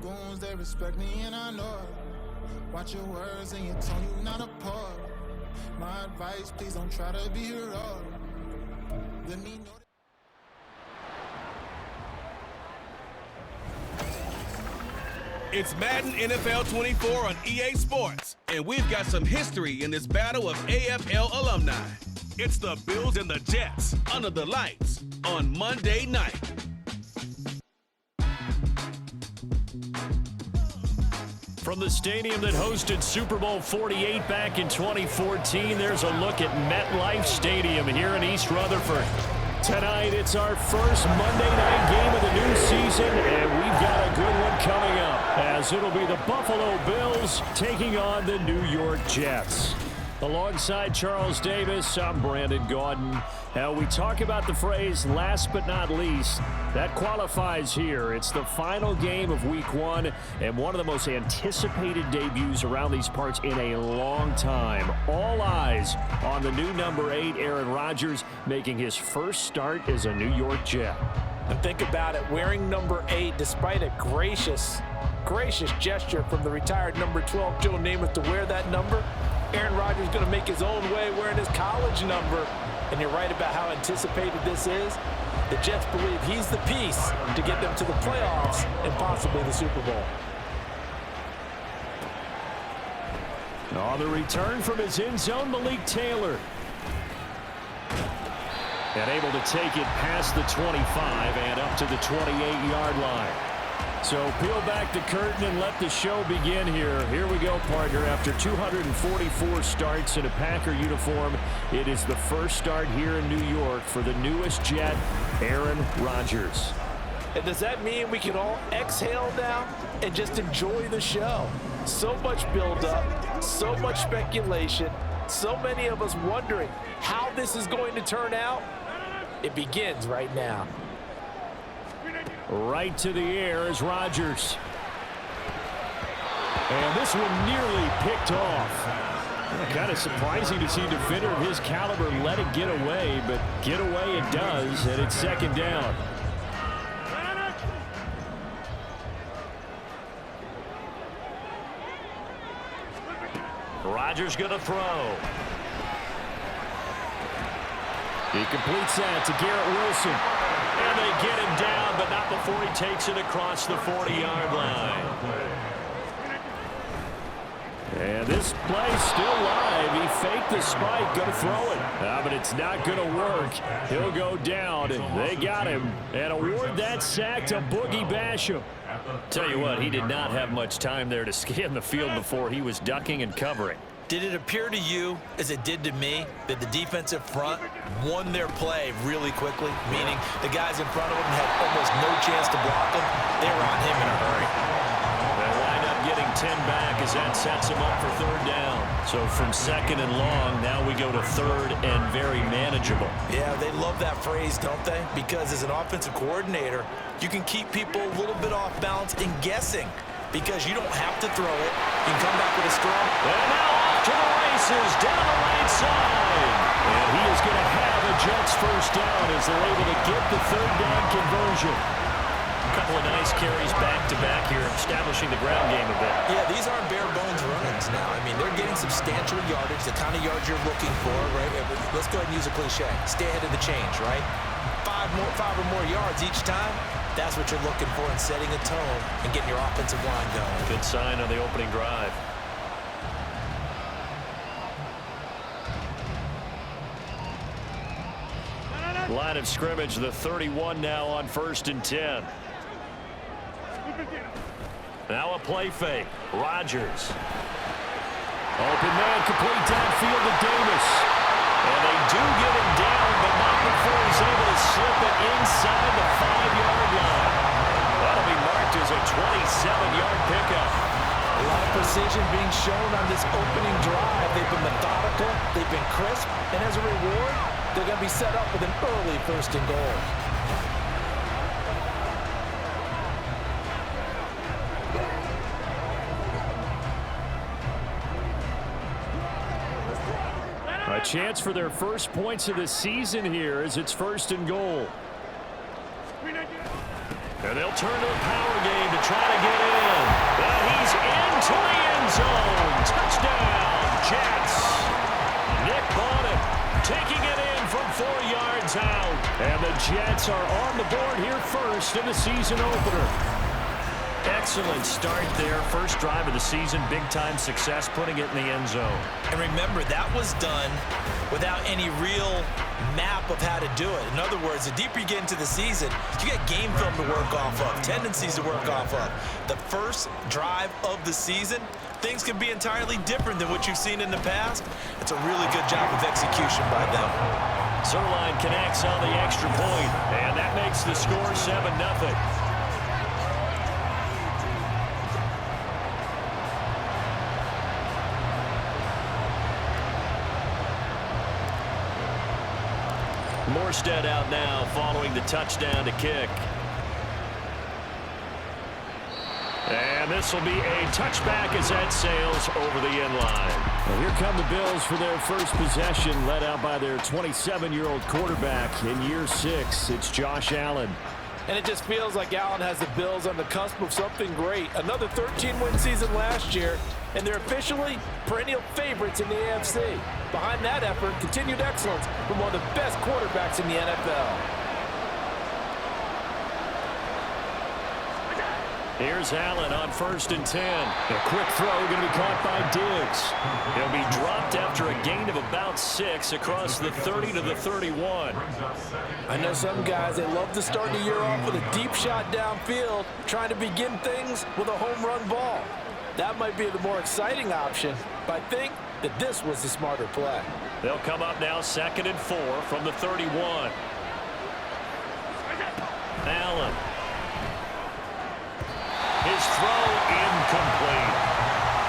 goons, they respect me and I know it. Watch your words and your tone, you not a part. My advice, please don't try to be heroic. Let me know. It's Madden NFL 24 on EA Sports, and we've got some history in this battle of AFL alumni. It's the Bills and the Jets under the lights on Monday night. From the stadium that hosted Super Bowl 48 back in 2014, there's a look at MetLife Stadium here in East Rutherford. Tonight, it's our first Monday night game of the new season, and we've got a good one coming up, as it'll be the Buffalo Bills taking on the New York Jets. Alongside Charles Davis, I'm Brandon Gaudin. Now, we talk about the phrase last but not least. That qualifies here. It's the final game of Week 1 and one of the most anticipated debuts around these parts in a long time. All eyes on the new number 8, Aaron Rodgers, making his first start as a New York Jet. And think about it, wearing number 8, despite a gracious gesture from the retired number 12, Joe Namath, to wear that number, Aaron Rodgers is going to make his own way wearing his college number. And you're right about how anticipated this is. The Jets believe he's the piece to get them to the playoffs and possibly the Super Bowl. On the return from his end zone, Malik Taylor. And able to take it past the 25 and up to the 28-yard line. So peel back the curtain and let the show begin here. Here we go, partner. After 244 starts in a Packer uniform, it is the first start here in New York for the newest Jet, Aaron Rodgers. And does that mean we can all exhale now and just enjoy the show? So much build-up, so much speculation, so many of us wondering how this is going to turn out. It begins right now. Right to the air is Rodgers. And this one nearly picked off. Kind of surprising to see a defender of his caliber let it get away, but get away it does, and it's second down. Rodgers going to throw. He completes that to Garrett Wilson. And they get him down, but not before he takes it across the 40-yard line. And this play still live. He faked the spike, going to throw it. But it's not going to work. He'll go down. They got him. And award that sack to Boogie Basham. Tell you what, he did not have much time there to scan the field before he was ducking and covering. Did it appear to you, as it did to me, that the defensive front won their play really quickly? Meaning the guys in front of them had almost no chance to block him. They were on him in a hurry. They wind up getting 10 back as that sets him up for third down. So from second and long, now we go to third and very manageable. Yeah, they love that phrase, don't they? Because as an offensive coordinator, you can keep people a little bit off balance and guessing. Because you don't have to throw it. You can come back with a strong. And now off to the races down the right side. And he is going to have a Jets first down as they're able to get the third down conversion. A couple of nice carries back-to-back here, establishing the ground game a bit. Yeah, these aren't bare-bones run-ins now. I mean, they're getting substantial yardage, the kind of yards you're looking for, right? Let's go ahead and use a cliche. Stay ahead of the change, right? Five or more yards each time. That's what you're looking for in setting a tone and getting your offensive line going. Good sign on the opening drive. Line of scrimmage, the 31 now on 1st and 10. Now a play fake. Rodgers. Open man, complete downfield to Davis. And they do get him down, but not before he's able to slip it inside the 5-yard line. That'll be marked as a 27-yard pickup. A lot of precision being shown on this opening drive. They've been methodical, they've been crisp, and as a reward, they're going to be set up with an early 1st and goal. A chance for their first points of the season here as it's 1st and goal. And they'll turn to a power game to try to get in. zone. Touchdown, Jets. Nick Bonnet taking it in from 4 yards out. And the Jets are on the board here first in the season opener. Excellent start there. First drive of the season. Big-time success putting it in the end zone. And remember, that was done without any real map of how to do it. In other words, the deeper you get into the season, you get game film to work off of, tendencies to work off of. The first drive of the season, things can be entirely different than what you've seen in the past. It's a really good job of execution by them. Zerline connects on the extra point, and that makes the score 7-0. Morstead out now following the touchdown to kick. And this will be a touchback as that sails over the end line. Well, here come the Bills for their first possession, led out by their 27-year-old quarterback in year 6. It's Josh Allen. And it just feels like Allen has the Bills on the cusp of something great. Another 13-win season last year, and they're officially perennial favorites in the AFC. Behind that effort, continued excellence from one of the best quarterbacks in the NFL. Here's Allen on 1st and 10. A quick throw going to be caught by Diggs. He'll be dropped after a gain of about 6 across the 30 to the 31. I know some guys, they love to start the year off with a deep shot downfield, trying to begin things with a home run ball. That might be the more exciting option, but I think that this was the smarter play. They'll come up now 2nd and 4 from the 31. Allen. His throw incomplete.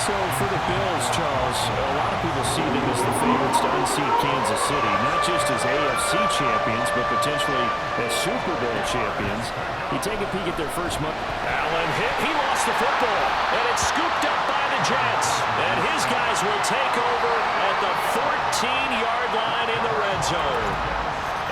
So for the Bills, Charles, a lot of people see them as the favorites to unseat Kansas City, not just as AFC champions, but potentially as Super Bowl champions. You take a peek at their first month. Allen hit. He lost the football, and it's scooped up by the Jets. And his guys will take over at the 14-yard line in the red zone.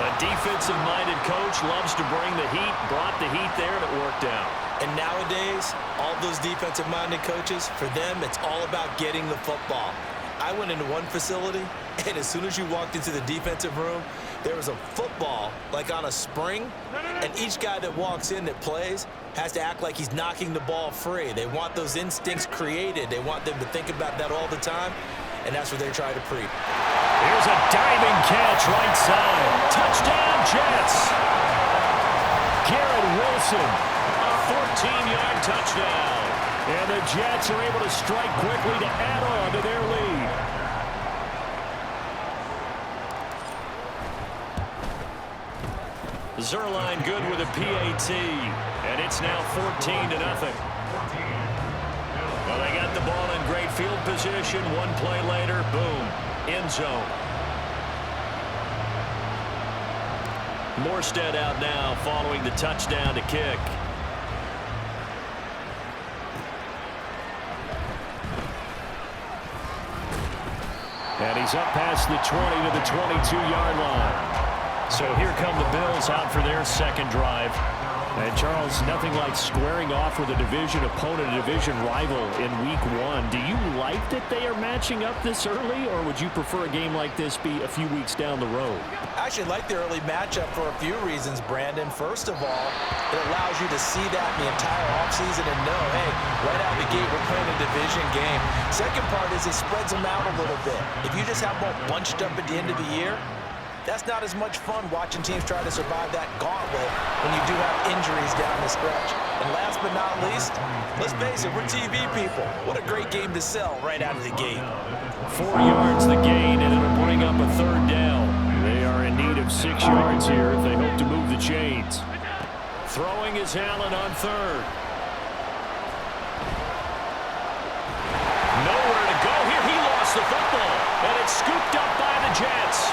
A defensive-minded coach loves to bring the heat, brought the heat there, and it worked out. And nowadays, all those defensive-minded coaches, for them, it's all about getting the football. I went into one facility, and as soon as you walked into the defensive room, there was a football, like on a spring, and each guy that walks in that plays has to act like he's knocking the ball free. They want those instincts created. They want them to think about that all the time, and that's what they try to preach. Here's a diving catch right side. Touchdown, Jets. Garrett Wilson, a 14-yard touchdown. And the Jets are able to strike quickly to add on to their lead. Zerline good with a PAT, and it's now 14-0. Well, they got the ball in great field position. One play later, boom, end zone. Morstead out now following the touchdown to kick. And he's up past the 20 to the 22-yard line. So here come the Bills out for their second drive. And Charles, nothing like squaring off with a division opponent, a division rival in week 1. Do you like that they are matching up this early, or would you prefer a game like this be a few weeks down the road? I actually like the early matchup for a few reasons, Brandon. First of all, it allows you to see that in the entire offseason and know, hey, right out of the gate, we're playing a division game. Second part is it spreads them out a little bit. If you just have them all bunched up at the end of the year, that's not as much fun watching teams try to survive that gauntlet when you do have injuries down the stretch. And last but not least, let's face it, we're TV people. What a great game to sell right out of the gate. 4 yards the gain, and it'll bring up a third down. They are in need of 6 yards here if they hope to move the chains. Throwing is Allen on third. Nowhere to go here. He lost the football, and it's scooped up by the Jets.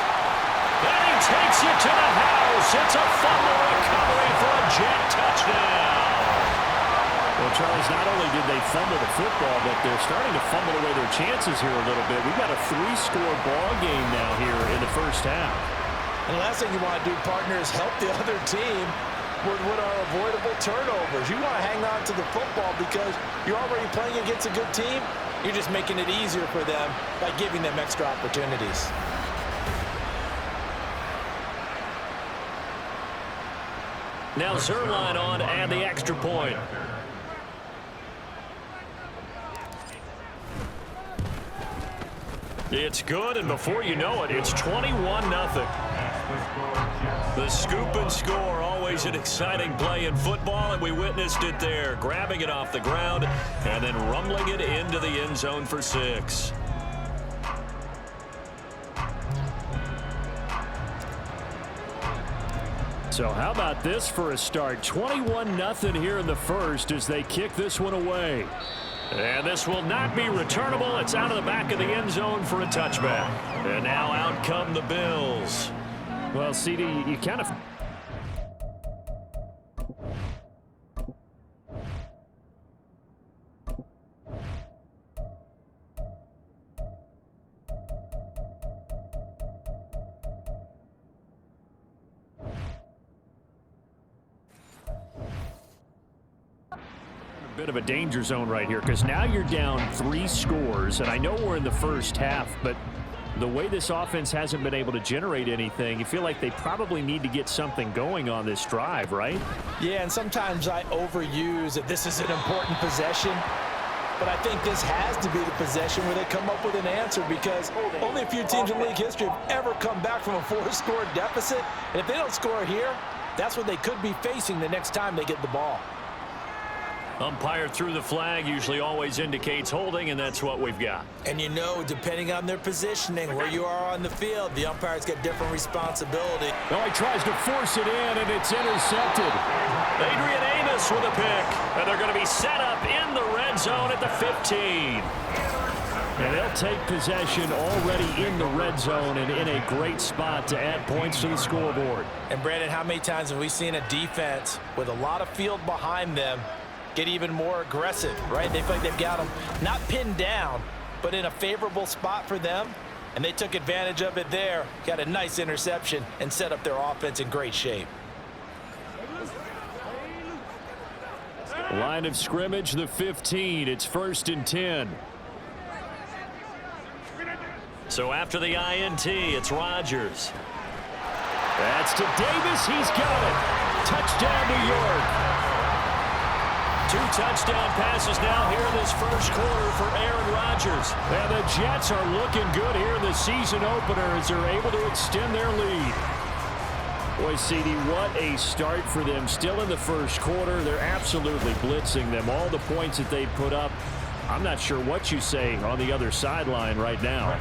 And he takes it to the house. It's a fumble recovery for a Jet touchdown. Well, Charles, not only did they fumble the football, but they're starting to fumble away their chances here a little bit. We've got a 3-score ball game now here in the first half. And the last thing you want to do, partner, is help the other team with what are avoidable turnovers. You want to hang on to the football because you're already playing against a good team. You're just making it easier for them by giving them extra opportunities. Now Zerline on and the extra point. It's good, and before you know it, it's 21-0. The scoop and score, always an exciting play in football, and we witnessed it there, grabbing it off the ground and then rumbling it into the end zone for 6. So how about this for a start? 21-0 here in the first as they kick this one away. And this will not be returnable. It's out of the back of the end zone for a touchback. And now out come the Bills. Well, CD, you kind of... bit of a danger zone right here because now you're down 3 scores, and I know we're in the first half, but the way this offense hasn't been able to generate anything, you feel like they probably need to get something going on this drive, right? Yeah, and sometimes I overuse that this is an important possession, but I think this has to be the possession where they come up with an answer because only a few teams in league history have ever come back from a 4-score deficit, and if they don't score here, that's what they could be facing the next time they get the ball. Umpire threw the flag, usually always indicates holding, and that's what we've got. And you know, depending on their positioning, where you are on the field, the umpire's got different responsibility. Oh, he tries to force it in, and it's intercepted. Adrian Amos with a pick, and they're going to be set up in the red zone at the 15. And they'll take possession already in the red zone and in a great spot to add points to the scoreboard. And Brandon, how many times have we seen a defense with a lot of field behind them get even more aggressive, right? They feel like they've got them not pinned down, but in a favorable spot for them, and they took advantage of it there, got a nice interception, and set up their offense in great shape. Line of scrimmage, the 15. It's 1st and 10. So after the INT, it's Rodgers. That's to Davis. He's got it. Touchdown, New York. 2 touchdown passes now here in this first quarter for Aaron Rodgers. And the Jets are looking good here in the season opener as they're able to extend their lead. Boy, CD, what a start for them. Still in the first quarter. They're absolutely blitzing them. All the points that they put up, I'm not sure what you say on the other sideline right now.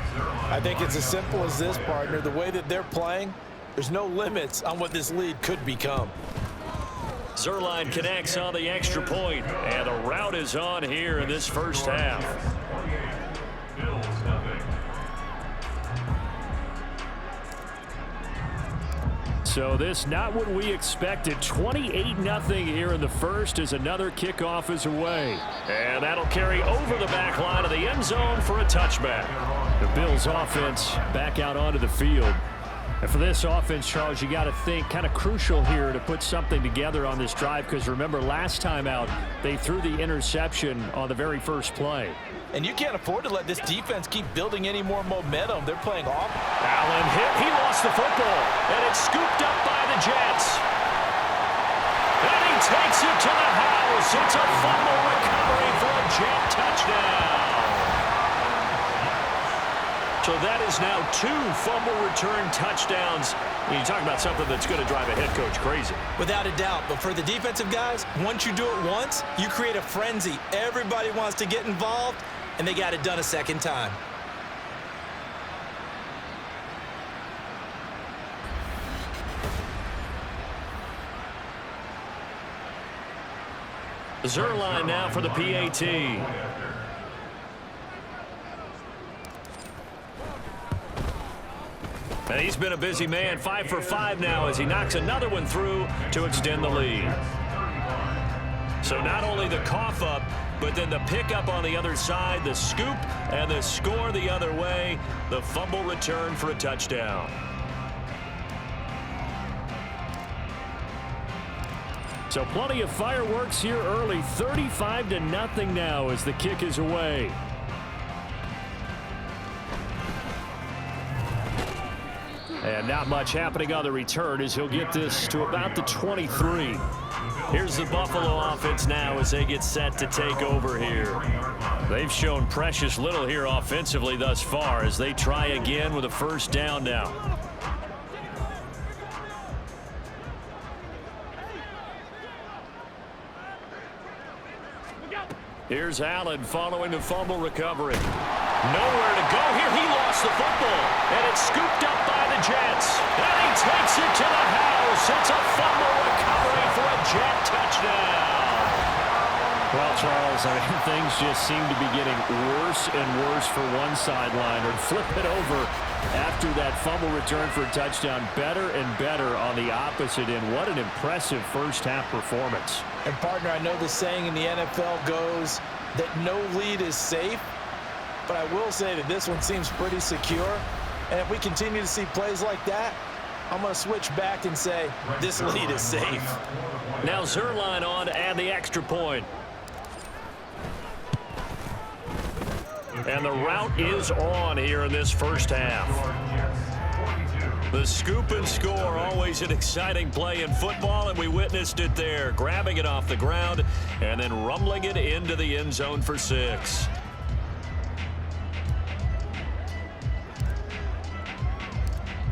I think it's as simple as this, partner. The way that they're playing, there's no limits on what this lead could become. Zerline connects on the extra point, and the route is on here in this first half. So this not what we expected. 28-0 here in the first as another kickoff is away. And that'll carry over the back line of the end zone for a touchback. The Bills offense back out onto the field. And for this offense, Charles, you got to think kind of crucial here to put something together on this drive because remember last time out they threw the interception on the very first play. And you can't afford to let this defense keep building any more momentum. They're playing off. Allen hit. He lost the football. And it's scooped up by the Jets. And he takes it to the house. It's a fumble recovery for a Jet touchdown. So that is now 2 fumble return touchdowns. You talk about something that's going to drive a head coach crazy. Without a doubt. But for the defensive guys, once you do it once, you create a frenzy. Everybody wants to get involved, and they got it done a second time. Zerline now for the PAT. And he's been a busy man, 5 for 5 now as he knocks another one through to extend the lead. So not only the cough up, but then the pickup on the other side, the scoop, and the score the other way, the fumble return for a touchdown. So plenty of fireworks here early, 35-0 now as the kick is away. And not much happening on the return as he'll get this to about the 23. Here's the Buffalo offense now as they get set to take over here. They've shown precious little here offensively thus far as they try again with a first down now. Here's Allen following the fumble recovery. Nowhere to go here. He lost the football, and it's scooped up by the Jets. And he takes it to the house. It's a fumble recovery for a Jet touchdown. Well, Charles, I mean, things just seem to be getting worse and worse for one sideline. Or flip it over after that fumble return for a touchdown. Better and better on the opposite end. What an impressive first-half performance. And, partner, I know the saying in the NFL goes that no lead is safe, but I will say that this one seems pretty secure. And if we continue to see plays like that, I'm going to switch back and say this lead is safe. Now Zerline on to add the extra point. And the route is on here in this first half. The scoop and score, always an exciting play in football, and we witnessed it there. Grabbing it off the ground and then rumbling it into the end zone for 6.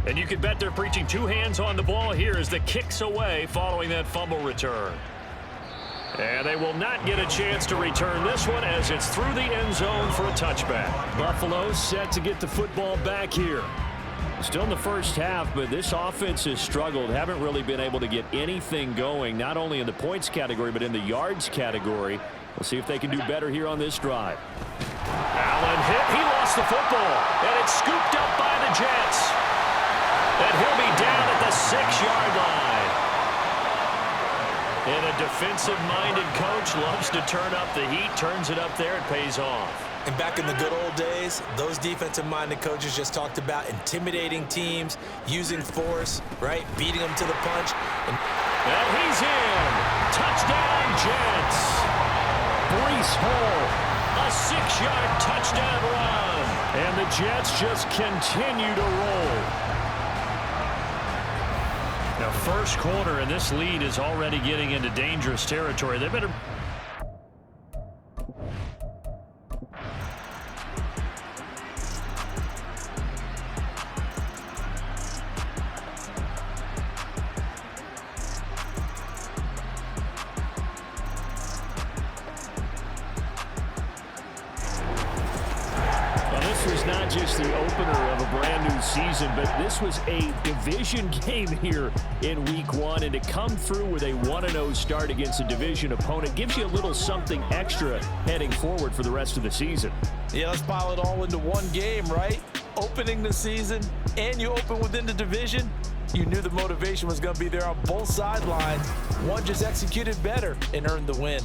And you can bet they're preaching 2 hands on the ball here as the kick's away following that fumble return. And they will not get a chance to return this one as it's through the end zone for a touchback. Buffalo set to get the football back here. Still in the first half, but this offense has struggled. Haven't really been able to get anything going, not only in the points category, but in the yards category. We'll see if they can do better here on this drive. Allen hit. He lost the football, and it's scooped up by the Jets. And he'll be down at the 6-yard line. And a defensive-minded coach loves to turn up the heat, turns it up there, it pays off. And back in the good old days, those defensive-minded coaches just talked about intimidating teams, using force, right, beating them to the punch. And he's in. Touchdown, Jets. Breece Hall, a 6-yard touchdown run. And the Jets just continue to roll. Now, first quarter, and this lead is already getting into dangerous territory. They better... not just the opener of a brand new season, but this was a division game here in week 1, and to come through with a 1-0 start against a division opponent gives you a little something extra heading forward for the rest of the season. Yeah, let's pile it all into one game, right? Opening the season, and you open within the division. You knew the motivation was going to be there on both sidelines. One just executed better and earned the win.